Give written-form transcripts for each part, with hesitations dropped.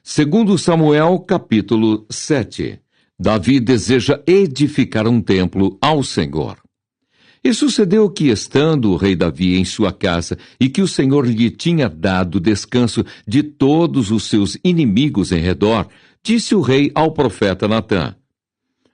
Segundo Samuel, capítulo 7. Davi deseja edificar um templo ao Senhor. E sucedeu que, estando o rei Davi em sua casa, e que o Senhor lhe tinha dado descanso de todos os seus inimigos em redor, disse o rei ao profeta Natã: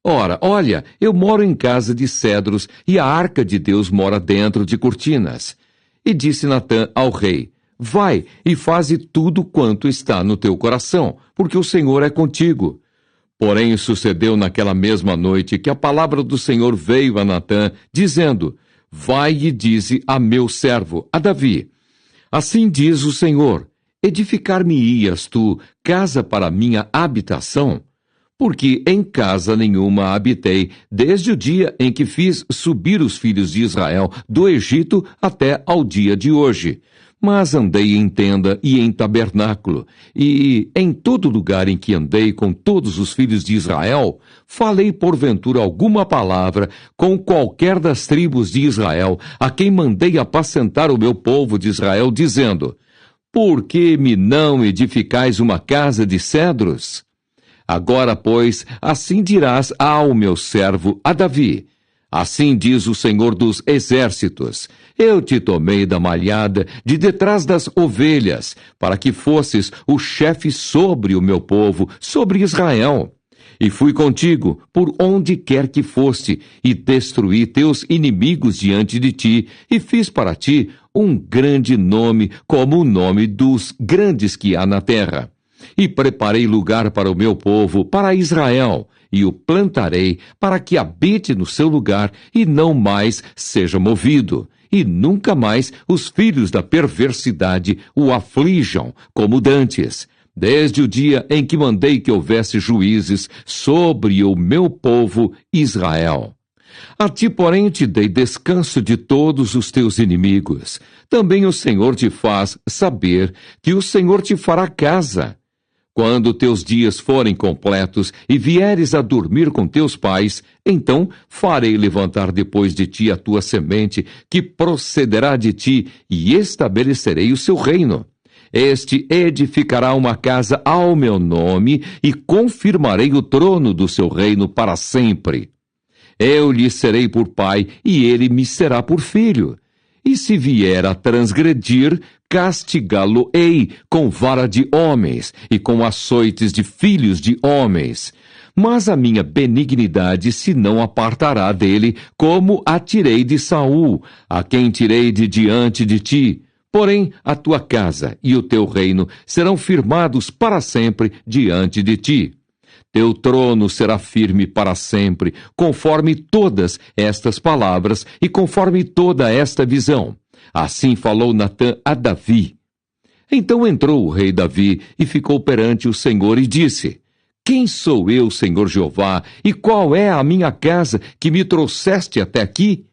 Ora, olha, eu moro em casa de cedros, e a arca de Deus mora dentro de cortinas. E disse Natã ao rei: Vai e faze tudo quanto está no teu coração, porque o Senhor é contigo. Porém, sucedeu naquela mesma noite que a palavra do Senhor veio a Natã, dizendo: Vai e dize a meu servo, a Davi: Assim diz o Senhor: Edificar-me-ias tu casa para minha habitação? Porque em casa nenhuma habitei, desde o dia em que fiz subir os filhos de Israel do Egito até ao dia de hoje. Mas andei em tenda e em tabernáculo, e em todo lugar em que andei com todos os filhos de Israel, falei porventura alguma palavra com qualquer das tribos de Israel, a quem mandei apacentar o meu povo de Israel, dizendo: Por que me não edificais uma casa de cedros? Agora, pois, assim dirás ao meu servo, a Davi: Assim diz o Senhor dos Exércitos: Eu te tomei da malhada de detrás das ovelhas, para que fosses o chefe sobre o meu povo, sobre Israel. E fui contigo por onde quer que foste, e destruí teus inimigos diante de ti, e fiz para ti um grande nome, como o nome dos grandes que há na terra. E preparei lugar para o meu povo, para Israel, e o plantarei para que habite no seu lugar e não mais seja movido. E nunca mais os filhos da perversidade o aflijam, como dantes, desde o dia em que mandei que houvesse juízes sobre o meu povo Israel. A ti, porém, te dei descanso de todos os teus inimigos. Também o Senhor te faz saber que o Senhor te fará casa. Quando teus dias forem completos e vieres a dormir com teus pais, então farei levantar depois de ti a tua semente, que procederá de ti, e estabelecerei o seu reino. Este edificará uma casa ao meu nome, e confirmarei o trono do seu reino para sempre. Eu lhe serei por pai, e ele me será por filho. E se vier a transgredir, castigá-lo-ei com vara de homens e com açoites de filhos de homens. Mas a minha benignidade se não apartará dele, como a tirei de Saul, a quem tirei de diante de ti. Porém, a tua casa e o teu reino serão firmados para sempre diante de ti. Teu trono será firme para sempre, conforme todas estas palavras e conforme toda esta visão. Assim falou Natã a Davi. Então entrou o rei Davi e ficou perante o Senhor e disse: Quem sou eu, Senhor Jeová, e qual é a minha casa que me trouxeste até aqui?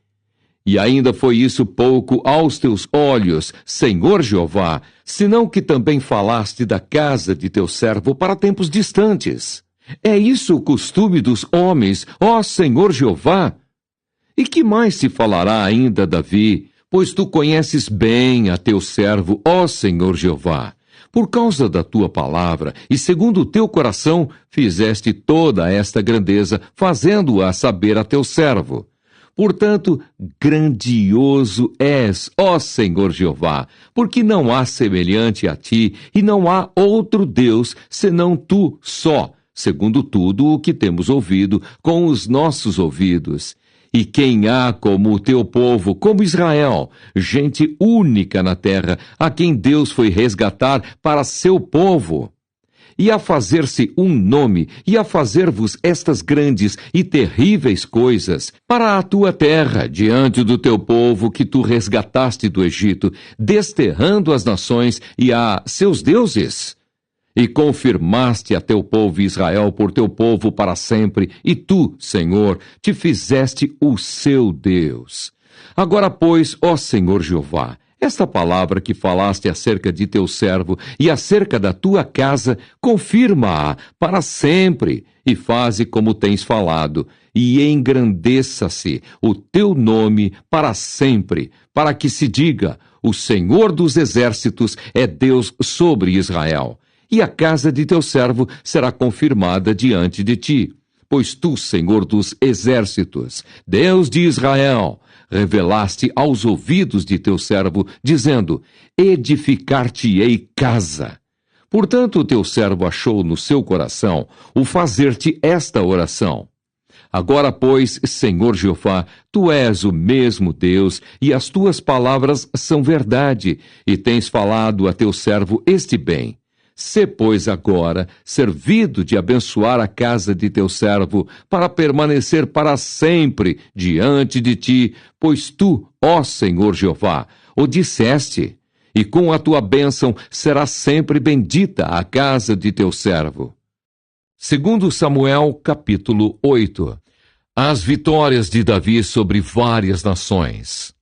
E ainda foi isso pouco aos teus olhos, Senhor Jeová, senão que também falaste da casa de teu servo para tempos distantes. É isso o costume dos homens, ó Senhor Jeová? E que mais se falará ainda, Davi? Pois tu conheces bem a teu servo, ó Senhor Jeová. Por causa da tua palavra, e segundo o teu coração, fizeste toda esta grandeza, fazendo-a saber a teu servo. Portanto, grandioso és, ó Senhor Jeová, porque não há semelhante a ti, e não há outro Deus, senão tu só, segundo tudo o que temos ouvido com os nossos ouvidos. E quem há como o teu povo, como Israel, gente única na terra, a quem Deus foi resgatar para seu povo? E a fazer-se um nome, e a fazer-vos estas grandes e terríveis coisas, para a tua terra, diante do teu povo que tu resgataste do Egito, desterrando as nações e a seus deuses? E confirmaste a teu povo Israel por teu povo para sempre, e tu, Senhor, te fizeste o seu Deus. Agora, pois, ó Senhor Jeová, esta palavra que falaste acerca de teu servo e acerca da tua casa, confirma-a para sempre, e faze como tens falado, e engrandeça-se o teu nome para sempre, para que se diga: o Senhor dos Exércitos é Deus sobre Israel. e a casa de teu servo será confirmada diante de ti. Pois tu, Senhor dos exércitos, Deus de Israel, revelaste aos ouvidos de teu servo, dizendo: edificar-te-ei casa. Portanto, o teu servo achou no seu coração o fazer-te esta oração. Agora, pois, Senhor Jeová, tu és o mesmo Deus, e as tuas palavras são verdade, e tens falado a teu servo este bem. Sê, pois, agora servido de abençoar a casa de teu servo, para permanecer para sempre diante de ti, pois tu, ó Senhor Jeová, o disseste, e com a tua bênção será sempre bendita a casa de teu servo. Segundo Samuel, capítulo 8. As vitórias de Davi sobre várias nações.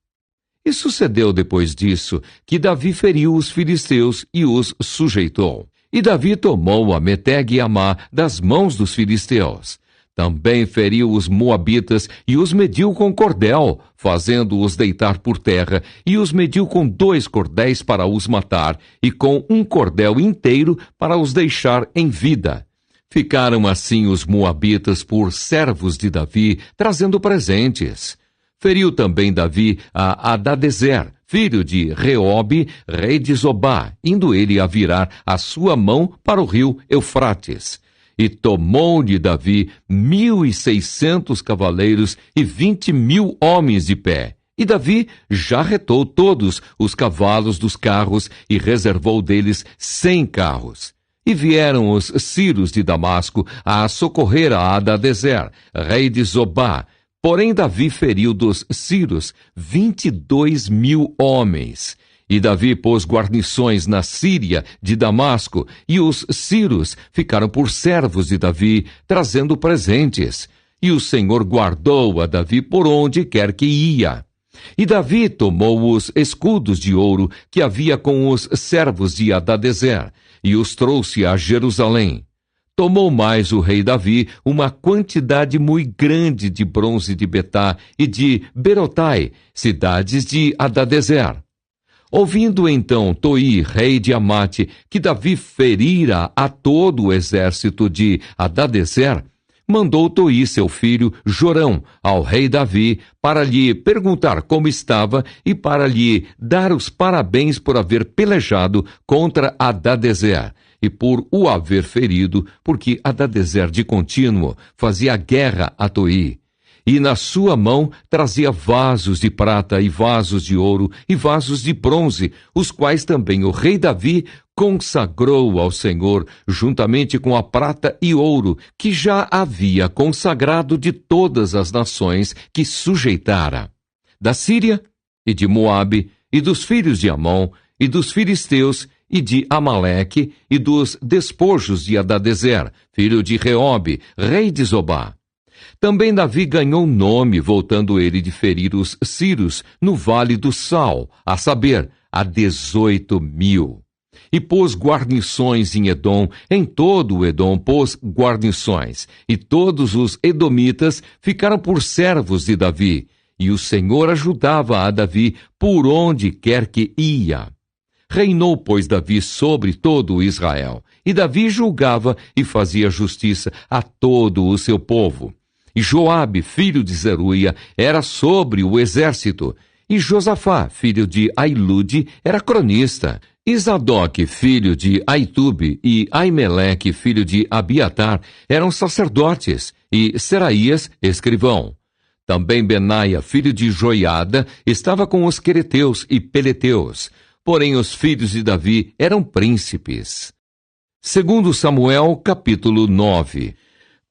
E sucedeu depois disso que Davi feriu os filisteus e os sujeitou. E Davi tomou a Meteg e Amá das mãos dos filisteus. Também feriu os moabitas e os mediu com cordel, fazendo-os deitar por terra, e os mediu com 2 cordéis para os matar, e com 1 cordel inteiro para os deixar em vida. Ficaram assim os moabitas por servos de Davi, trazendo presentes. Feriu também Davi a Hadadezer, filho de Reobe, rei de Zobá, indo ele a virar a sua mão para o rio Eufrates. E tomou-lhe Davi 1.600 cavaleiros e 20.000 homens de pé. E Davi jarretou todos os cavalos dos carros e reservou deles 100 carros. E vieram os sírios de Damasco a socorrer a Hadadezer, rei de Zobá. Porém Davi feriu dos sírios 22.000 homens. E Davi pôs guarnições na Síria de Damasco, e os sírios ficaram por servos de Davi, trazendo presentes. E o Senhor guardou a Davi por onde quer que ia. E Davi tomou os escudos de ouro que havia com os servos de Hadadezer, e os trouxe a Jerusalém. Tomou mais o rei Davi uma quantidade muito grande de bronze de Betá e de Berotai, cidades de Hadadezer. Ouvindo então Toi, rei de Amate, que Davi ferira a todo o exército de Hadadezer, mandou Toi, seu filho, Jorão, ao rei Davi, para lhe perguntar como estava e para lhe dar os parabéns por haver pelejado contra Hadadezer e por o haver ferido, porque Hadadezer de contínuo fazia guerra a Toi. E na sua mão trazia vasos de prata e vasos de ouro e vasos de bronze, os quais também o rei Davi consagrou ao Senhor, juntamente com a prata e ouro, que já havia consagrado de todas as nações que sujeitara. Da Síria, e de Moabe, e dos filhos de Amon, e dos filisteus, e de Amaleque, e dos despojos de Hadadezer, filho de Reobe, rei de Zobá. Também Davi ganhou nome, voltando ele de ferir os sírios no vale do Sal, a saber, a 18.000. E pôs guarnições em Edom, em todo o Edom pôs guarnições, e todos os edomitas ficaram por servos de Davi, e o Senhor ajudava a Davi por onde quer que ia. Reinou, pois, Davi sobre todo o Israel, e Davi julgava e fazia justiça a todo o seu povo. E Joabe, filho de Zeruia, era sobre o exército, e Josafá, filho de Ailude, era cronista. E Zadok, filho de Aitube, e Aimeleque, filho de Abiatar, eram sacerdotes, e Seraías, escrivão. Também Benaia, filho de Joiada, estava com os quereteus e peleteus. Porém os filhos de Davi eram príncipes. Segundo Samuel, capítulo 9.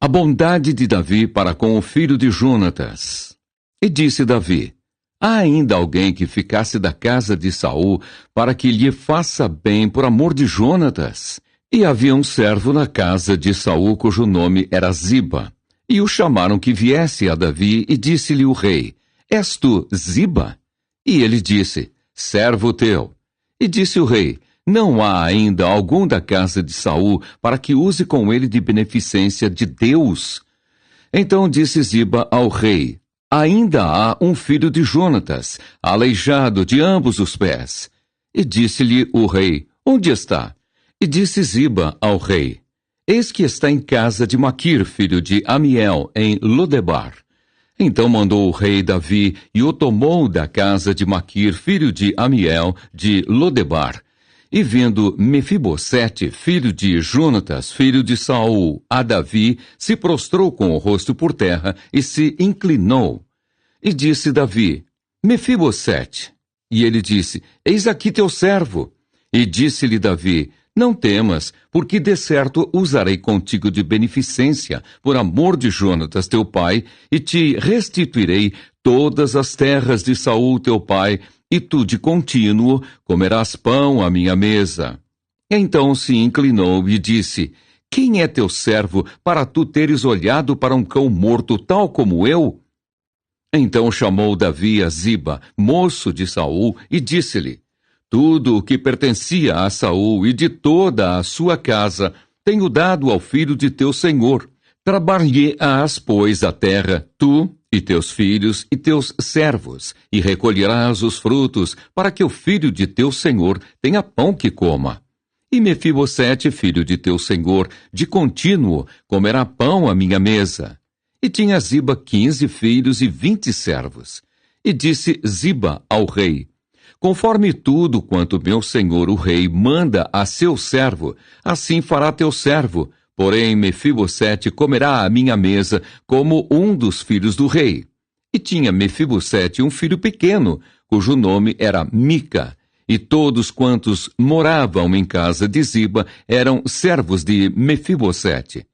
A bondade de Davi para com o filho de Jonatas. E disse Davi: há ainda alguém que ficasse da casa de Saul, para que lhe faça bem por amor de Jonatas? E havia um servo na casa de Saul, cujo nome era Ziba. E o chamaram que viesse a Davi, e disse-lhe o rei: és tu Ziba? E ele disse: servo teu. E disse o rei: não há ainda algum da casa de Saul para que use com ele de beneficência de Deus? Então disse Ziba ao rei: ainda há um filho de Jonatas, aleijado de ambos os pés. E disse-lhe o rei: onde está? E disse Ziba ao rei: Eis que está em casa de Maquir, filho de Amiel, em Lodebar. Então mandou o rei Davi e o tomou da casa de Maquir, filho de Amiel, de Lodebar. E vendo Mefibosete, filho de Jonatas, filho de Saul, a Davi, se prostrou com o rosto por terra e se inclinou. E disse Davi: Mefibosete. E ele disse: Eis aqui teu servo. E disse-lhe Davi: Não temas, porque de certo usarei contigo de beneficência, por amor de Jonatas teu pai, e te restituirei todas as terras de Saul teu pai, e tu de contínuo comerás pão à minha mesa. Então se inclinou e disse: Quem é teu servo, para tu teres olhado para um cão morto tal como eu? Então chamou Davi a Ziba, moço de Saul, e disse-lhe: Tudo o que pertencia a Saul e de toda a sua casa tenho dado ao filho de teu senhor. Trabalhei-ás, pois, a terra, tu e teus filhos e teus servos, e recolherás os frutos, para que o filho de teu senhor tenha pão que coma. E Mefibosete, filho de teu senhor, de contínuo comerá pão à minha mesa. E tinha Ziba 15 filhos e 20 servos. E disse Ziba ao rei: Conforme tudo quanto meu senhor o rei manda a seu servo, assim fará teu servo. Porém, Mefibosete comerá à minha mesa como um dos filhos do rei. E tinha Mefibosete um filho pequeno, cujo nome era Mica. E todos quantos moravam em casa de Ziba eram servos de Mefibosete.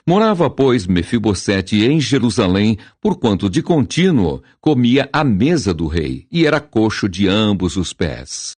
Morava, pois, Mefibosete em Jerusalém, porquanto de contínuo comia à mesa do rei, e era coxo de ambos os pés.